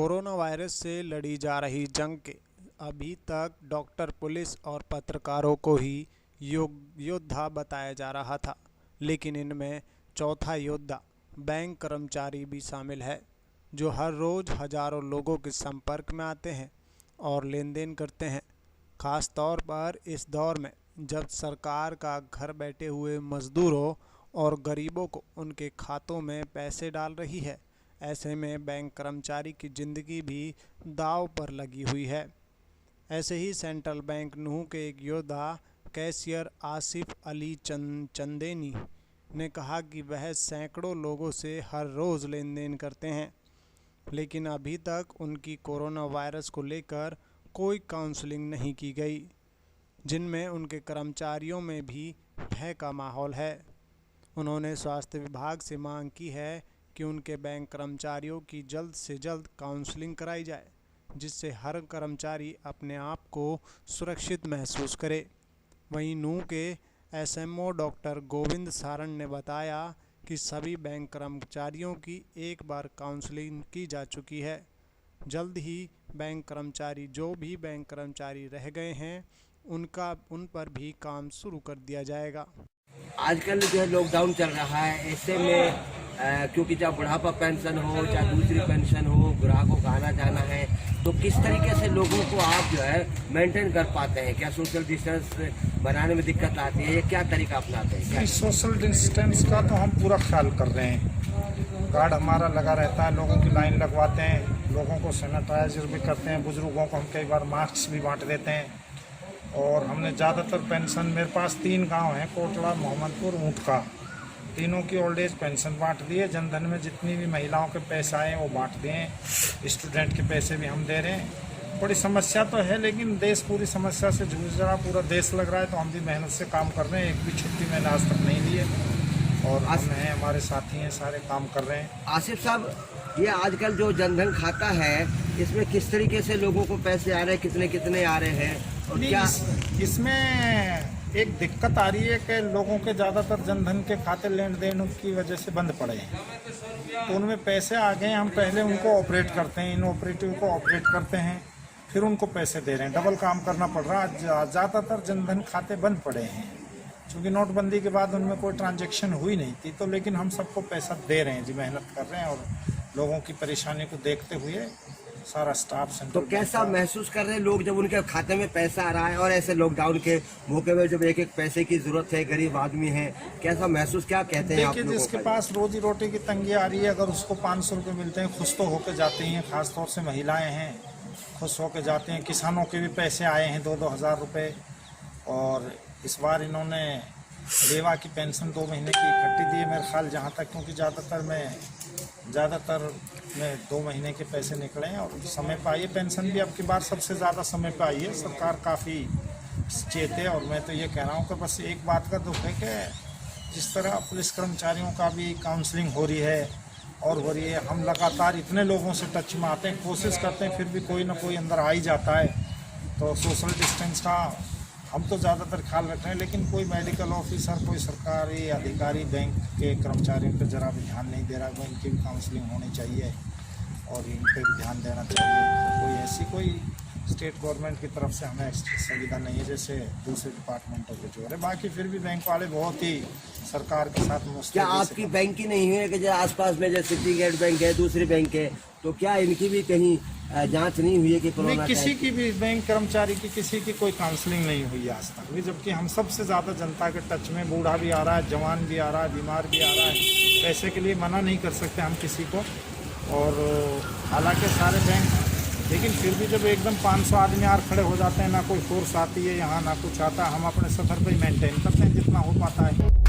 Corona virus से लड़ी जा रही जंग के अभी तक डॉक्टर, पुलिस और पत्रकारों को ही योद्धा बताया जा रहा था, लेकिन इनमें चौथा योद्धा बैंक कर्मचारी भी शामिल है, जो हर रोज़ हजारों लोगों के संपर्क में आते हैं और लेन देन करते हैं। ख़ास तौर पर इस दौर में जब सरकार का घर बैठे हुए मज़दूरों और गरीबों को उनके खातों में पैसे डाल रही है, ऐसे में बैंक कर्मचारी की ज़िंदगी भी दांव पर लगी हुई है। ऐसे ही सेंट्रल बैंक नूह के एक योद्धा कैशियर आसिफ अली चंदेनी ने कहा कि वह सैकड़ों लोगों से हर रोज़ लेन देन करते हैं, लेकिन अभी तक उनकी कोरोना वायरस को लेकर कोई काउंसलिंग नहीं की गई, जिनमें उनके कर्मचारियों में भी भय का माहौल है। उन्होंने स्वास्थ्य विभाग से मांग की है कि उनके बैंक कर्मचारियों की जल्द से जल्द काउंसलिंग कराई जाए, जिससे हर कर्मचारी अपने आप को सुरक्षित महसूस करे। वहीं नूह के एसएमओ डॉक्टर गोविंद सारण ने बताया कि सभी बैंक कर्मचारियों की एक बार काउंसलिंग की जा चुकी है। जल्द ही बैंक कर्मचारी जो भी बैंक कर्मचारी रह गए हैं उन पर भी काम शुरू कर दिया जाएगा। आजकल जो है लॉकडाउन चल रहा है, ऐसे में क्योंकि चाहे बुढ़ापा पेंशन हो चाहे दूसरी पेंशन हो, ग्राहकों का आना जाना है, तो किस तरीके से लोगों को आप जो है मेंटेन कर पाते हैं? क्या सोशल डिस्टेंस बनाने में दिक्कत आती है या क्या तरीका अपनाते हैं? क्या सोशल डिस्टेंस का तो हम पूरा ख्याल कर रहे हैं। कार्ड हमारा लगा रहता है, लोगों की लाइन लगवाते हैं, लोगों को सैनिटाइजर भी करते हैं, बुजुर्गों को हम कई बार मास्क भी बांट देते हैं। और हमने ज़्यादातर पेंशन, मेरे पास 3 गांव हैं, कोटला, मोहम्मदपुर, ऊँट का, तीनों की ओल्ड एज पेंशन बांट दी है। जनधन में जितनी भी महिलाओं के पैसे आए वो बांट दिए हैं। स्टूडेंट के पैसे भी हम दे रहे हैं। बड़ी समस्या तो है, लेकिन देश पूरी समस्या से जूझ रहा, पूरा देश लग रहा है, तो हम भी मेहनत से काम कर रहे हैं। एक भी छुट्टी मैंने आज तक नहीं ली है और हम हैं, हमारे साथी हैं, सारे काम कर रहे हैं। आसिफ साहब, ये आजकल जो जनधन खाता है, इसमें किस तरीके से लोगों को पैसे आ रहे हैं, कितने कितने आ रहे हैं और क्या इसमें एक दिक्कत आ रही है कि लोगों के ज़्यादातर जनधन के खाते लेन देन की वजह से बंद पड़े हैं, तो उनमें पैसे आ गए। हम पहले उनको ऑपरेट करते हैं, इन ऑपरेटिव को ऑपरेट करते हैं, फिर उनको पैसे दे रहे हैं। डबल काम करना पड़ रहा है। ज़्यादातर जनधन खाते बंद पड़े हैं क्योंकि नोटबंदी के बाद उनमें कोई ट्रांजैक्शन हुई नहीं थी, तो लेकिन हम सबको पैसा दे रहे हैं जी, मेहनत कर रहे हैं और लोगों की परेशानी को देखते हुए सारा स्टाफ। तो कैसा महसूस कर रहे हैं लोग जब उनके खाते में पैसा आ रहा है और ऐसे लॉकडाउन के मौके में जब एक एक पैसे की जरूरत है, गरीब आदमी है, कैसा महसूस, क्या कहते हैं आप लोगों? देखिए, जिसके पास रोजी रोटी की तंगी आ रही है, अगर उसको 500 रुपये मिलते हैं, खुश तो होकर जाते हैं। खासतौर से महिलाएं हैं, खुश होकर जाते हैं। किसानों के भी पैसे आए हैं 2-2 हज़ार रुपये, और इस बार इन्होंने बेवा की पेंशन 2 महीने की इकट्ठी दी है मेरे ख्याल, जहाँ तक, क्योंकि ज़्यादातर में 2 महीने के पैसे निकले हैं और समय पर आई है। पेंशन भी अब की बार सबसे ज़्यादा समय पर आई है। सरकार काफ़ी सचेत है और मैं तो ये कह रहा हूँ कि बस एक बात का दुख है कि जिस तरह पुलिस कर्मचारियों का भी काउंसलिंग हो रही है और हो रही है, हम लगातार इतने लोगों से टच में आते हैं, कोशिश करते हैं, फिर भी कोई ना कोई अंदर आ ही जाता है। तो सोशल डिस्टेंस का हम तो ज़्यादातर ख्याल रख रहे हैं, लेकिन कोई मेडिकल ऑफिसर, कोई सरकारी अधिकारी बैंक के कर्मचारियों पर ज़रा भी ध्यान नहीं दे रहा। वो इनकी भी काउंसलिंग होनी चाहिए और इन पर भी ध्यान देना चाहिए। कोई स्टेट गवर्नमेंट की तरफ से हमें सुविधा नहीं है जैसे दूसरे डिपार्टमेंटों के जो है। बाकी फिर भी बैंक वाले बहुत ही सरकार के साथ मुस्तैद। क्या आपकी बैंक की नहीं हुई है कि जो आसपास में जैसे सिंडिकेट बैंक है, दूसरी बैंक है, तो क्या इनकी भी कहीं जांच नहीं हुई है कि कोरोना? नहीं, किसी की भी बैंक कर्मचारी की किसी की कोई काउंसलिंग नहीं हुई है आज तक भी, जबकि हम सबसे ज़्यादा जनता के टच में, बूढ़ा भी आ रहा है, जवान भी आ रहा है, बीमार भी आ रहा है। पैसे के लिए मना नहीं कर सकते हम किसी को, और हालांकि सारे बैंक, लेकिन फिर भी जब एकदम 500 आदमी यार खड़े हो जाते हैं, ना कोई फोर्स आती है यहाँ, ना कुछ आता है, हम अपने सफर पर ही मेंटेन करते हैं जितना हो पाता है।